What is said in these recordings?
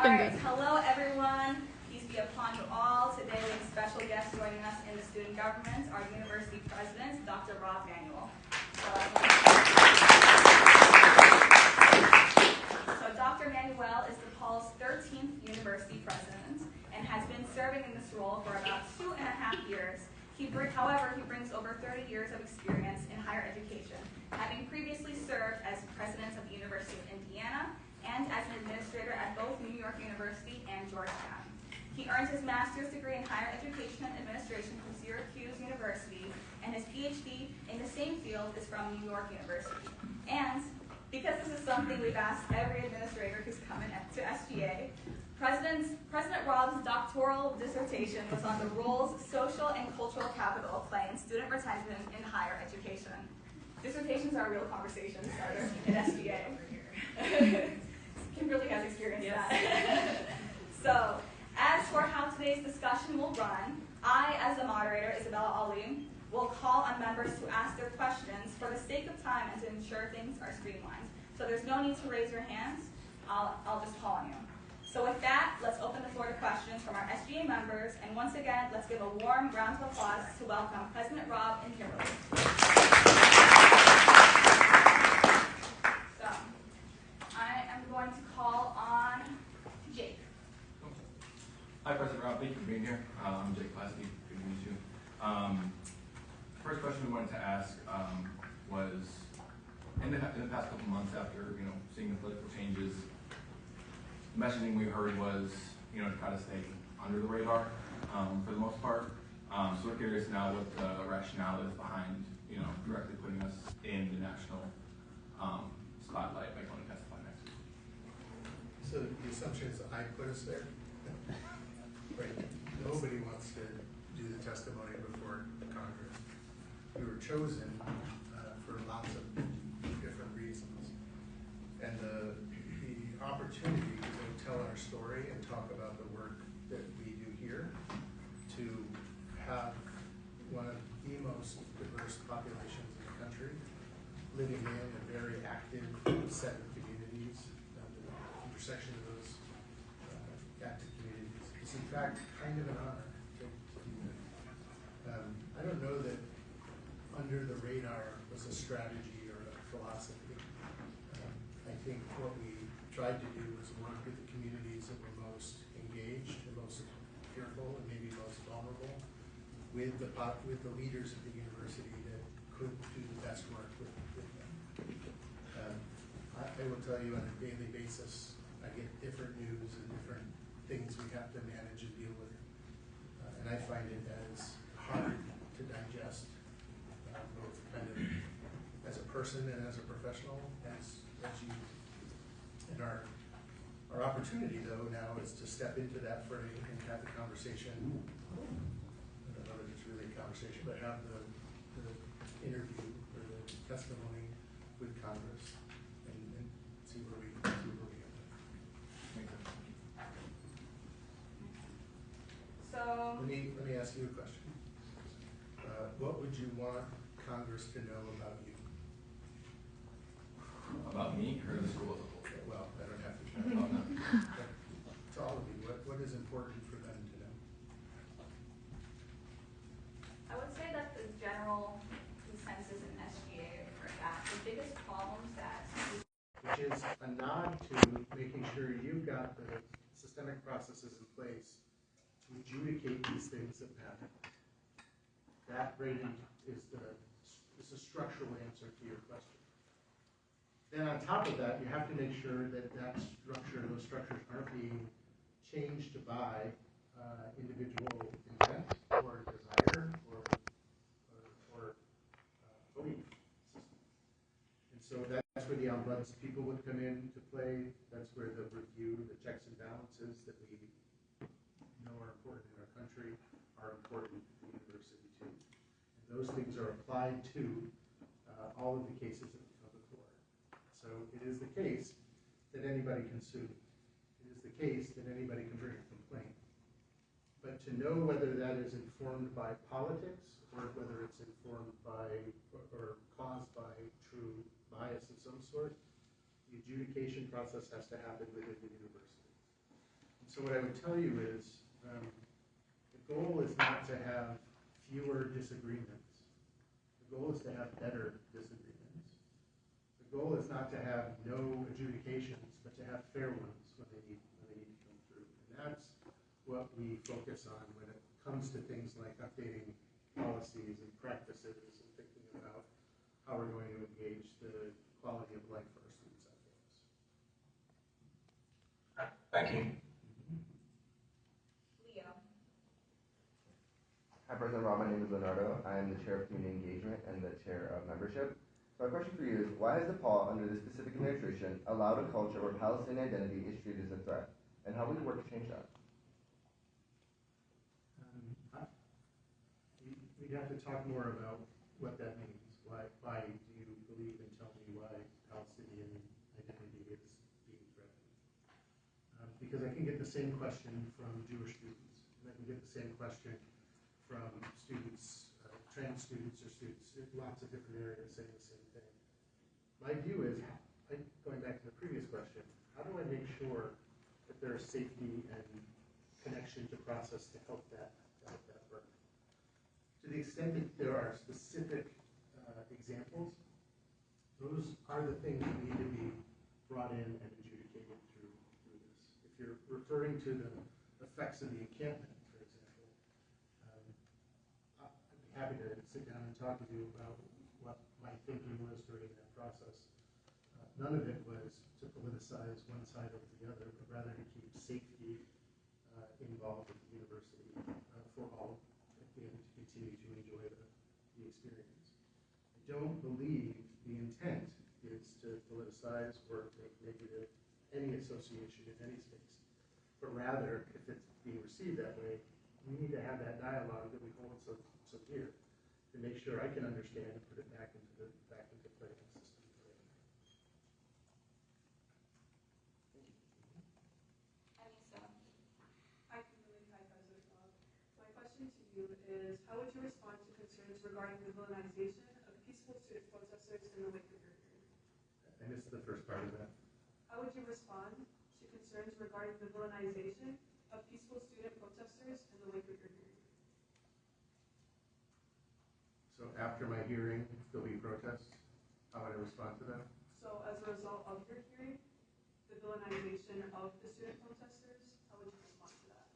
Alright, hello everyone. Peace be upon you all. Today we have a special guest joining us in the student government, our university president, Dr. Rob Manuel. So Dr. Manuel is DePaul's 13th university president and has been serving in this role for about 2.5 years. However, he brings over 30 years of experience in higher education, having previously served as president of the University of Indiana and as an administrator at both New York University and Georgetown. He earned his master's degree in higher education administration from Syracuse University, and his PhD in the same field is from New York University. And because this is something we've asked every administrator who's come in to SGA, President Rob's doctoral dissertation was on the roles social and cultural capital play in student retention in higher education. Dissertations are a real conversation starter in SGA. Kimberly has experienced that. So, as for how today's discussion will run, I, as the moderator, Isabella Ali, will call on members to ask their questions for the sake of time and to ensure things are streamlined. So there's no need to raise your hands. I'll just call on you. So with that, let's open the floor to questions from our SGA members. And once again, let's give a warm round of applause to welcome President Rob and Kimberly. So, I am going to call on Jake. Hi, President Rob. Thank you for being here. I'm Jake Lasky. Good to meet you. First question we wanted to ask was, in the past couple months after seeing the political changes, the messaging we heard was to try to stay under the radar for the most part. So we're curious now what the rationale is behind directly putting us in the national spotlight by going to testify next week. So the assumption is I put us there? Right. Nobody wants to do the testimony before Congress. We were chosen for lots of different reasons. And the opportunity to tell our story and talk about the work that we do here, to have one of the most diverse populations in the country, living in a very active set of communities, the intersection of those active communities is in fact kind of an honor to do that. I don't know that under the radar was a strategy or a philosophy. I think what we tried to do was work with the communities that were most engaged and most fearful and maybe most vulnerable, with the leaders of the university that could do the best work with them. I will tell you on a daily basis, I get different news and different things we have to manage and deal with. And I find it as hard to digest, both kind of as a person and as a professional, as you. And our opportunity, though, now is to step into that fray and have the conversation. I don't know that it's really a conversation, but have the interview or the testimony with Congress and see where we get. So let me ask you a question. What would you want Congress to know about you? About me or the school as a whole? Well, I don't have to. Oh, no. To all of you, what is important for them to know? I would say that the general consensus in SGA are that the biggest problems that Which is a nod to making sure you've got the systemic processes in place to adjudicate these things that matter. That rating is a structural answer to your question. Then on top of that, you have to make sure that those structures aren't being changed by individual intent or desire or belief system. And so that's where the ombuds people would come into play. That's where the review, the checks and balances that we know are important in our country are important at the university too. And those things are applied to all of the cases that we come before. So it is the case that anybody can sue. It is the case that anybody can bring a complaint. But to know whether that is informed by politics or whether it's informed by or caused by true bias of some sort, the adjudication process has to happen within the university. So what I would tell you is, the goal is not to have fewer disagreements. The goal is to have better disagreements. The goal is not to have no adjudications, but to have fair ones when they need to come through. And that's what we focus on when it comes to things like updating policies and practices and thinking about how we're going to engage the quality of life for our students on campus. Thank you. Leo. Hi, President Rob. My name is Leonardo. I am the Chair of Community Engagement and the Chair of Membership. So my question for you is, why has DePaul, under this specific administration, allowed a culture where Palestinian identity is treated as a threat? And how will you work to change that? We'd have to talk more about what that means. Why do you believe and tell me why Palestinian identity is being threatened? Because I can get the same question from Jewish students, and I can get the same question from students, trans students or students in lots of different areas saying the same thing. My view is, going back to the previous question, how do I make sure that there's safety and connection to process to help that work? To the extent that there are specific examples, those are the things that need to be brought in and adjudicated through this. If you're referring to the effects of the encampment, for example, I'd be happy to sit down and talk with you about what my thinking was during that process. None of it was to politicize one side over the other, but rather to keep safety involved at the university for all, and to continue to enjoy the experience. I don't believe the intent is to politicize or make negative any association in any space, but rather, if it's being received that way, we need to have that dialogue that we hold so dear to make sure I can understand and put it back into play in the system. Anissa. Hi, President Rob. My question to you is, how would you respond to concerns regarding the villainization of peaceful student protesters in the wake of your hearing? I missed the first part of that. How would you respond to concerns regarding the villainization of peaceful student protesters in the wake of your hearing? So after my hearing, there'll be protests. How would I respond to that? So as a result of your hearing, the villainization of the student protesters, how would you respond to that?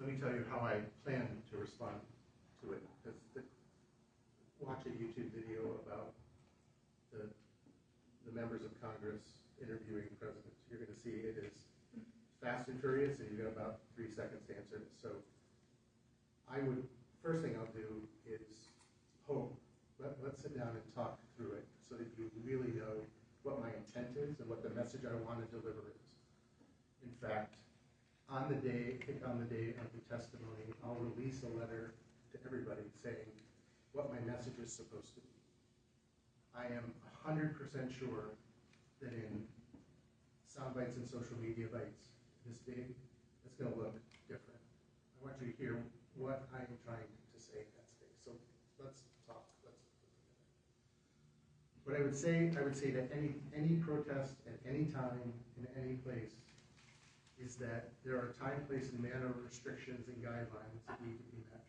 Let me tell you how I plan to respond to it. Watch a YouTube video about the members of Congress interviewing presidents. You're going to see it is fast and furious, and you've got about 3 seconds to answer it. So first thing I'll do is hope, let's sit down and talk through it so that you really know what my intent is and what the message I want to deliver is. In fact, on the day of the testimony, I'll release a letter to everybody saying what my message is supposed to be. I am 100% sure that in sound bites and social media bites this big, it's going to look different. I want you to hear what I am trying to say in that space. So let's talk. What I would say that any protest at any time in any place is that there are time, place, and manner restrictions and guidelines that need to be met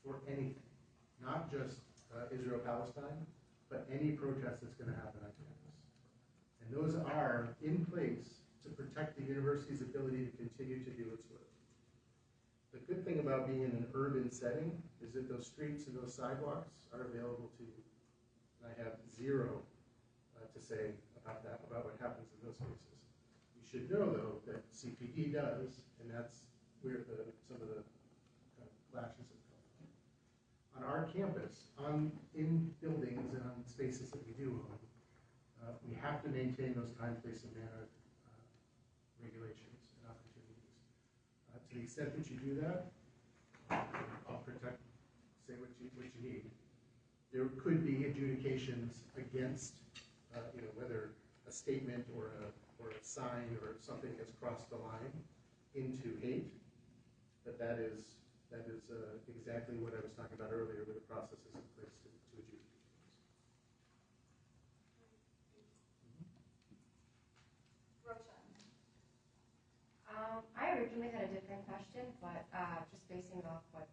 for anything, not just Israel-Palestine, but any protest that's going to happen on campus. And those are in place to protect the university's ability to continue to do its work. The good thing about being in an urban setting is that those streets and those sidewalks are available to you. And I have zero to say about that, about what happens in those spaces. You should know, though, that CPD does, and that's where some of the clashes have come from. On our campus, in buildings and on spaces that we do own, we have to maintain those time, place, and manner regulations and opportunities. To the extent that you do that, I'll say what you need. There could be adjudications against, whether a statement or a sign or something has crossed the line into hate. But that is exactly what I was talking about earlier, where the process is in place to adjudicate things. originally had a different question, but just basing off what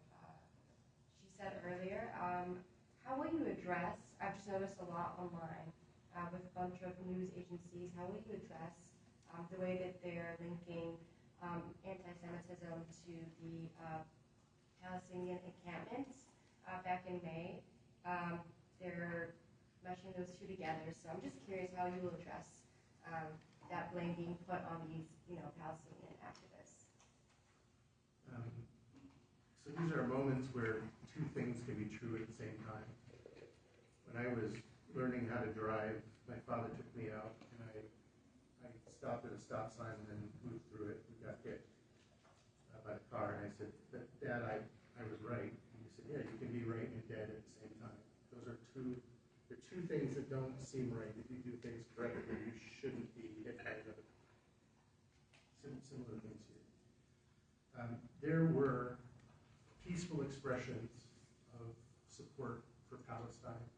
she said earlier, how will you address, I've just noticed a lot online with a bunch of news agencies, how will you address the way that they're linking anti-Semitism to the Palestinian encampments back in May? They're meshing those two together, so I'm just curious how you will address that blame being put on these, Palestinian activists. So these are moments where two things can be true at the same time. When I was learning how to drive, my father took me out, and I stopped at a stop sign and then moved through it. We got hit by the car, and I said, "Dad, I was right." And he said, "Yeah, you can be right and dead at the same time." Those are two things that don't seem right. If you do things correctly, you shouldn't be hit by another. Similar things here. There were peaceful expressions of support for Palestine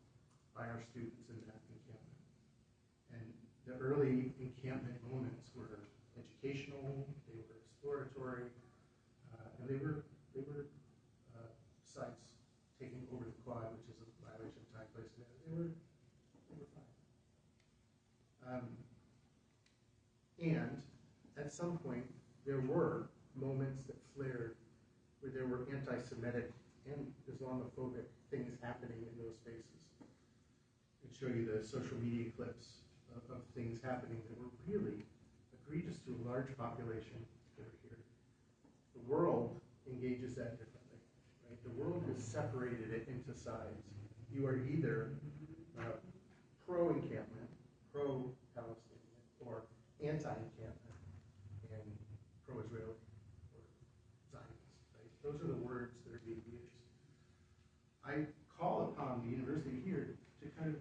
by our students in that encampment. And the early encampment moments were educational, they were exploratory, and they were sites taking over the quad, which is a violation of time, place, and matter. They were fine. And at some point, there were moments that flared where there were anti-Semitic and Islamophobic things happening in those spaces. I show you the social media clips of things happening that were really egregious to a large population that are here. The world engages that differently, right? The world has separated it into sides. You are either pro-encampment, pro-Palestinian, or anti-encampment, and pro-Israeli, or Zionist, right? Those are the words that are being used. I call upon the university here to kind of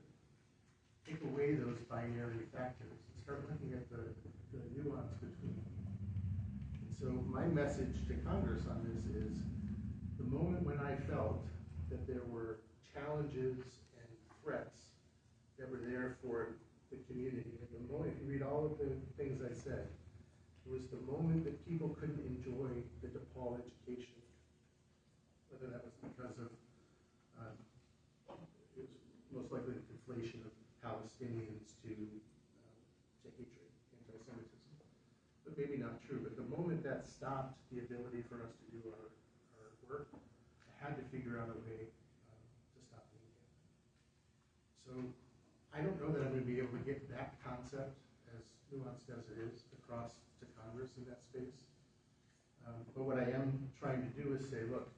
take away those binary factors and start looking at the nuance between them. And so my message to Congress on this is the moment when I felt that there were challenges and threats that were there for the community, and the moment, if you read all of the things I said, it was the moment that people couldn't enjoy the DePaul education, whether that was because of it was most likely the conflation of Palestinians to hatred, anti-Semitism. But maybe not true. But the moment that stopped the ability for us to do our work, I had to figure out a way to stop the encampment. So I don't know that I'm going to be able to get that concept, as nuanced as it is, across to Congress in that space. But what I am trying to do is say, look,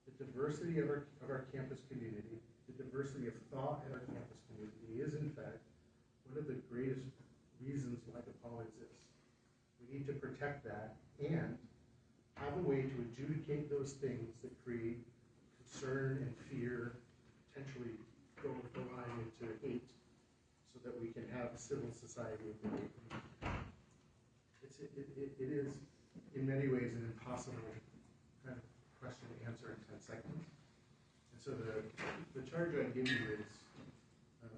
the diversity of our campus community, the diversity of thought in our campus community is, in fact, one of the greatest reasons why DePaul exists. We need to protect that and have a way to adjudicate those things that create concern and fear, potentially go the line into hate, so that we can have a civil society of debate. It is, in many ways, an impossible kind of question to answer in 10 seconds. And so the charge I give you is,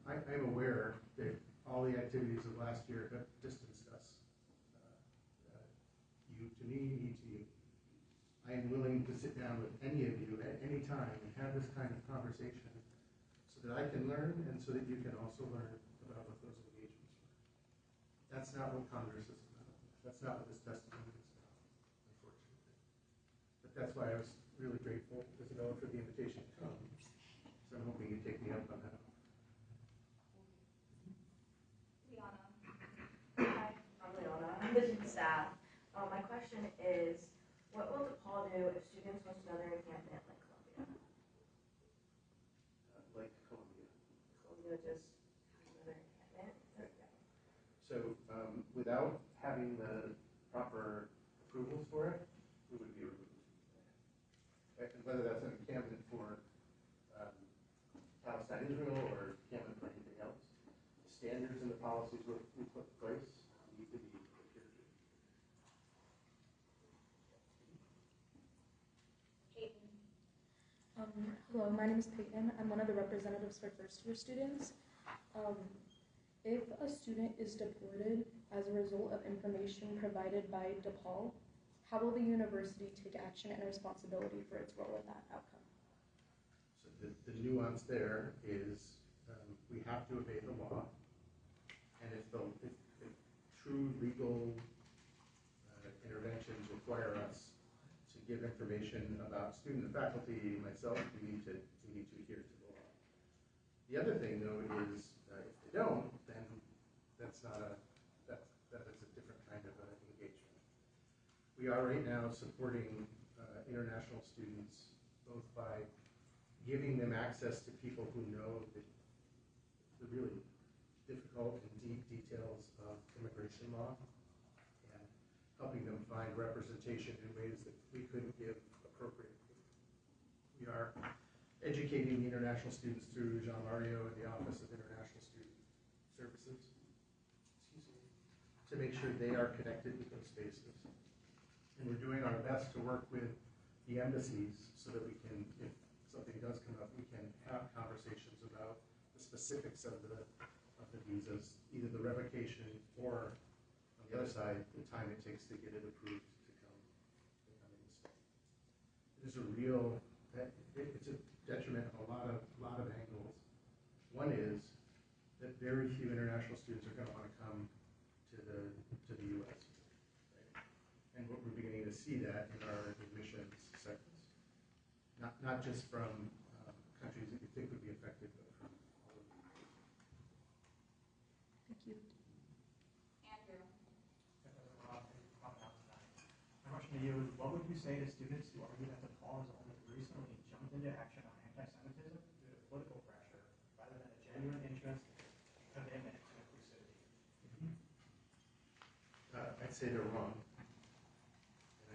I'm aware that all the activities of last year have distanced us. You to me, me to you. I am willing to sit down with any of you at any time and have this kind of conversation so that I can learn and so that you can also learn about what those engagements were. That's not what Congress is about. That's not what this testimony is about, unfortunately. But that's why I was really grateful, Isabella, for the invitation to come. So I'm hoping you take me up on that. Liana. Hi, I'm Liana. I'm the student staff. My question is, what will DePaul do if students host another encampment like Columbia? Like Columbia. Columbia just has another encampment. So without having the proper approvals for it, we would be removed. And whether that's an encampment for Palestine, Israel, or encampment for anything else, the standards and the policies we put in place need to be adhered to. Hello, my name is Peyton. I'm one of the representatives for first-year students. If a student is deported as a result of information provided by DePaul, how will the university take action and responsibility for its role in that outcome? So the nuance there is we have to obey the law, and if true legal interventions require us to give information about student and faculty, myself, we need to adhere to the law. The other thing, though, is if they don't, then that is a different kind of engagement. We are right now supporting international students both by giving them access to people who know the really difficult and deep details of immigration law, and helping them find representation in ways that we couldn't give appropriately. We are educating the international students through Jean Mario and the Office of International Student Services, to make sure they are connected with those spaces. And we're doing our best to work with the embassies so that we can, if something does come up, we can have conversations about the specifics of the visas, either the revocation or, on the other side, the time it takes to get it approved to come in the state. It is a real, it's a detriment on a lot of angles. One is that very few international students are going to want to come to the U.S. Right? And we're beginning to see that in our admissions segments, not just from countries that you think would be affected, but from all of them. Thank you. Andrew. My question to you is, what would you say to students who argue that DePaul has only recently jumped into action on anti-Semitism due to political pressure rather than a genuine interest, commitment to inclusivity? I'd say they're wrong.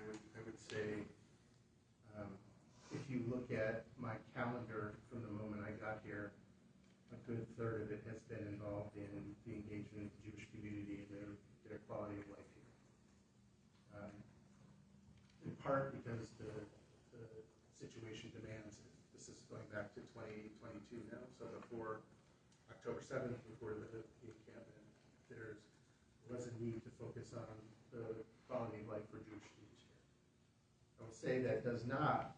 And I would say, if you look at my calendar from the moment I got here, a good third of it has been involved in the engagement of the Jewish community and their quality of life here. In part because the situation demands it. This is going back to 2022 now, so before October 7th, before the encampment, there was a need to focus on the quality of life for Jewish students here. I will say that does not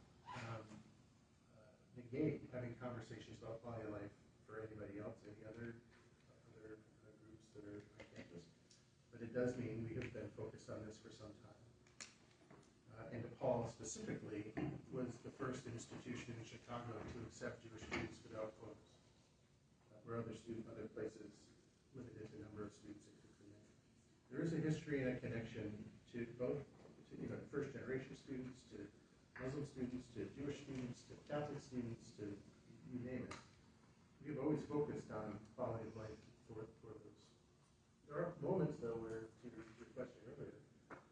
negate having conversations about quality of life for anybody else, any other groups that are on campus. But it does mean we have been focused on this for some time. And DePaul specifically was the first institution in Chicago to accept Jewish students without quotas, where other places limited the number of students it could come in. There is a history and a connection to both, first generation students, to Muslim students, to Jewish students, to Catholic students, to you name it. We've always focused on quality of life for those. There are moments, though, where, to your question earlier,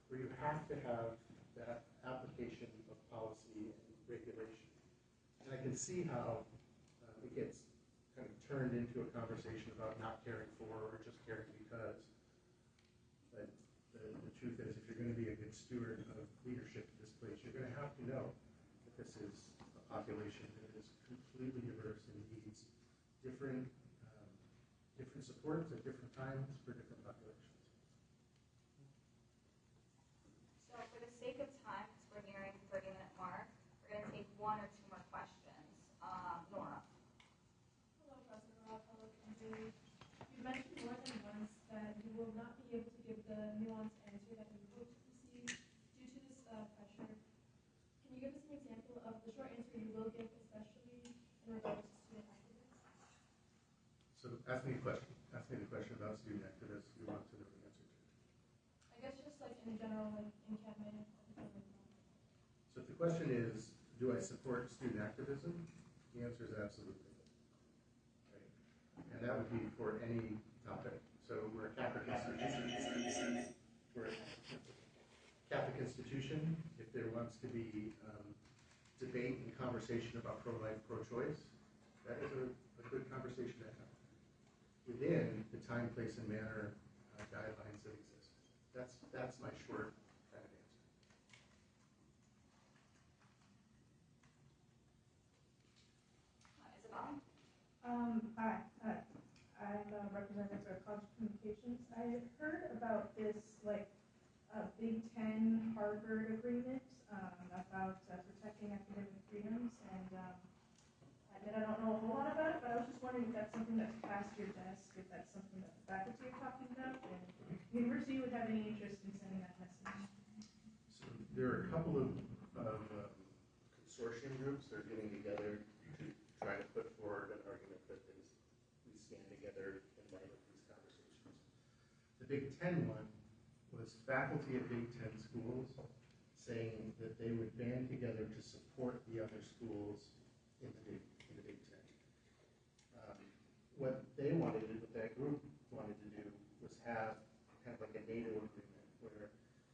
where you have to have that application of policy and regulation. And I can see how it gets kind of turned into a conversation about not caring for or just caring because. But the truth is, if you're going to be a good steward of leadership in this place, you're going to have to know that this is a population that is completely diverse and needs different supports at different times for different populations. So for the sake of time, because we're nearing the 30-minute mark, we're going to take one or two more questions. Nora. Hello, President Rob. Hello, Kimberly. You mentioned more than once that you will not be able to give the nuanced answer that you hope to receive due to this pressure. Can you give us an example of the short answer you will give, especially in regards to student activists? So ask me the question about student activists you want to know the answer to. I guess just like in general, like encampment, everything like that. So if the question is, do I support student activism? The answer is absolutely. Right? And that would be for any topic. So we're a Catholic institution. If there wants to be debate and conversation about pro-life, pro-choice, that is a good conversation to have within the time, place, and manner guidelines that exist. That's my short kind of answer. Isabel. Hi. I'm a representative for College Communications. I heard about this, Big Ten Harvard agreement about protecting academic freedoms, and I admit I don't know a whole lot about it, but I was just wondering if that's something that's passed your desk, if that's something that the faculty are talking about, and if the university would have any interest in sending that message. So there are a couple of consortium groups that are getting together to try to put forward an argument that we stand together in light of these conversations. The Big Ten one was faculty at Big Ten schools saying that they would band together to support the other schools in the Big Ten. What they wanted to do, what that group wanted to do, was have kind of like a NATO agreement where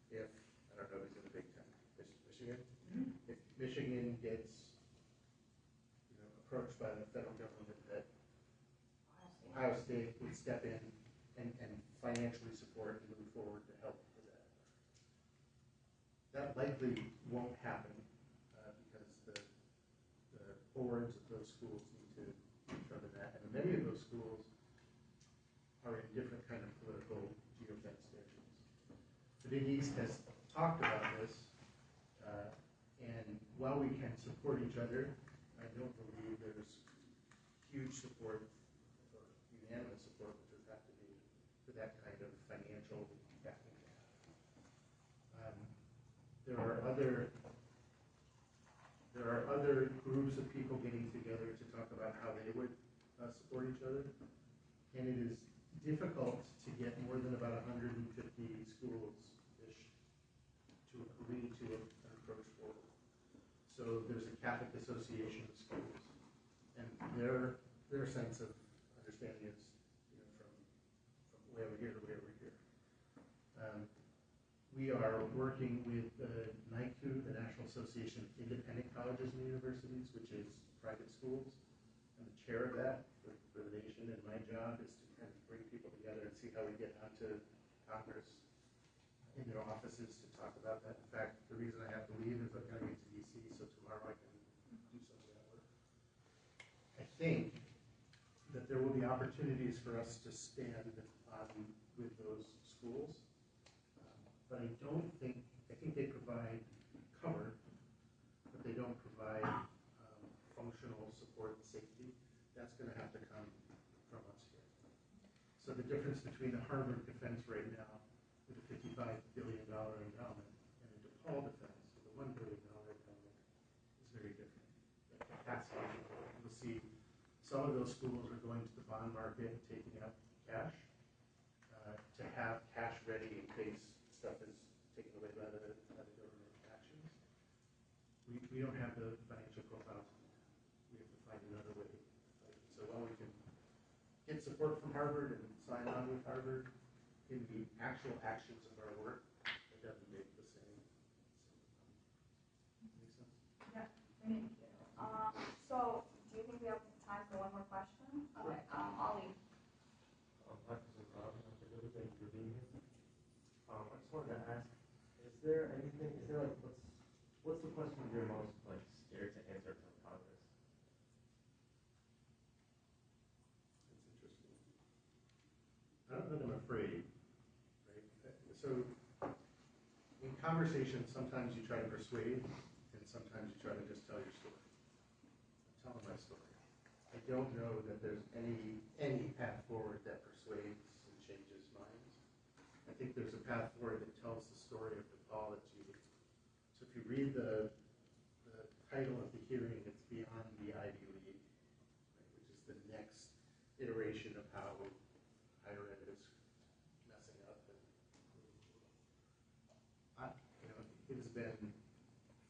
if, I don't know who's in the Big Ten, Michigan? If Michigan gets approached by the federal government, that Ohio State would step in and financially support and move forward to help with that. That likely won't happen because the boards of those schools need to determine that, and many of those schools are in different kind of political geofence stations. The Big East has talked about this, and while we can support each other, I don't believe there's huge support or unanimous support, which would have to be for that kind of financial backing. There are other groups of people getting together to talk about how they would support each other, and it is difficult to get more than about 150 schools-ish to agree to an approach forward. So there's a Catholic Association of Schools, and their sense of understanding is from way over here to way over here. We are working with NICU, the National Association of Independent Colleges and Universities, which is private schools. I'm the chair of that for the nation, and my job is to kind of bring people together and see how we get onto Congress in their offices to talk about that. In fact, the reason I have to leave is I've got to get to DC, so tomorrow I can do some of that work. I think that there will be opportunities for us to stand with those schools, but I think they provide cover, but they don't provide functional support and safety. That's going to have to come from us here. So the difference between the Harvard defense right now with a $55 billion endowment and a DePaul defense with a $1 billion endowment is very different. The capacity, you'll see some of those schools are going to the bond market and taking out cash to have cash ready in case stuff is taken away by the government actions. We don't have the financial profile. We have to find another way. So while we can get support from Harvard and sign on with Harvard, in the actual actions of our work, it doesn't make the same. Make sense? Yeah, thank you. So, do you think we have time for one more question? Okay, Ollie. Hi, President Rob. Thank you for being here. I just wanted to ask, is there what's the question you're most scared to answer from Congress? That's interesting. I don't know that I'm afraid, right? So in conversations, sometimes you try to persuade, and sometimes you try to just tell your story. I'm telling my story. I don't know that there's any path forward that persuades and changes minds. I think there's a path forward that tells the story of DePaul that's unique. So if you read the title of the hearing, it's Beyond the Ivy League, right, which is the next iteration of how higher ed is messing up. And it has been,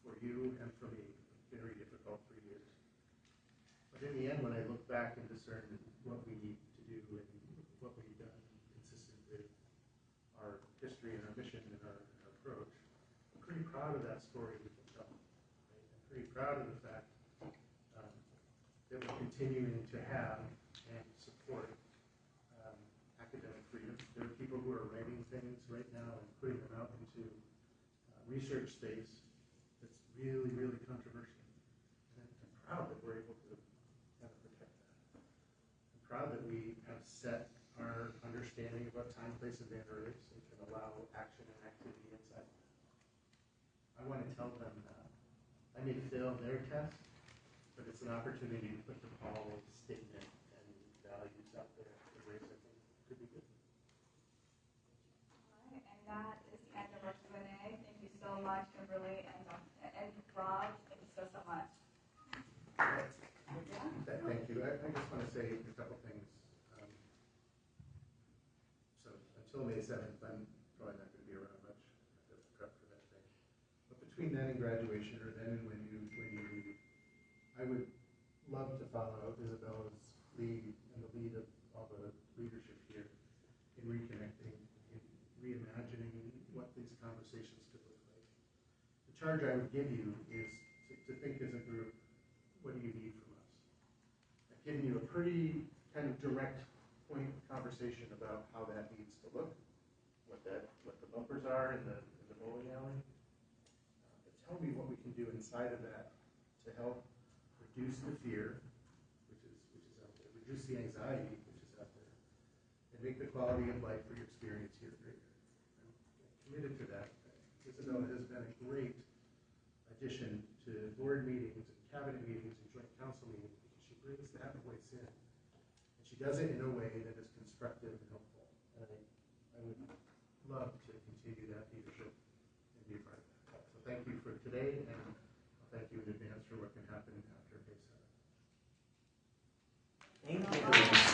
for you and for me, very difficult 3 years. But in the end, when I look back and discern what we need to do and what we've done consistent with our history and our mission and our approach, I'm pretty proud of that story we can tell. Right? I'm pretty proud of the fact that we're continuing to have and support academic freedom. There are people who are writing things right now and putting them out into research space that's really, really controversial. And I'm proud that we're able to kind of protect that. I'm proud that we have set our understanding of what time, place, and manner is and can allow action and activity inside. I want to tell them I may fail their test, but it's an opportunity to put DePaul's statement and values out there in ways I think could be good. All right, and that is the end of our Q&A. Thank you so much, Kimberly and Rob. Thank you so much. Thank you. I just want to say a couple things. So until May 7th, I'm probably not going to be around much. I have to prep for that thing. But between then and graduation, or then and when you leave, I would love to follow Isabella's lead and the lead of all the leadership here in reconnecting, in reimagining what these conversations could look like. The charge I would give you is to think as a group, what do you need from us? I've given you a pretty kind of direct point of conversation about how that needs to look, what the bumpers are in the bowling alley. But tell me what we can do inside of that to help reduce the fear, which is out there, reduce the anxiety, which is out there, and make the quality of life for your experience here greater. I'm committed to that. Isabella has been a great addition to board meetings and cabinet meetings and joint council meetings because she brings that voice in. And she does it in a way that is constructive and helpful. And I would love to continue that leadership and be a part of that. So thank you for today, and I'll thank you in advance for what can happen after May 7th. Thank you.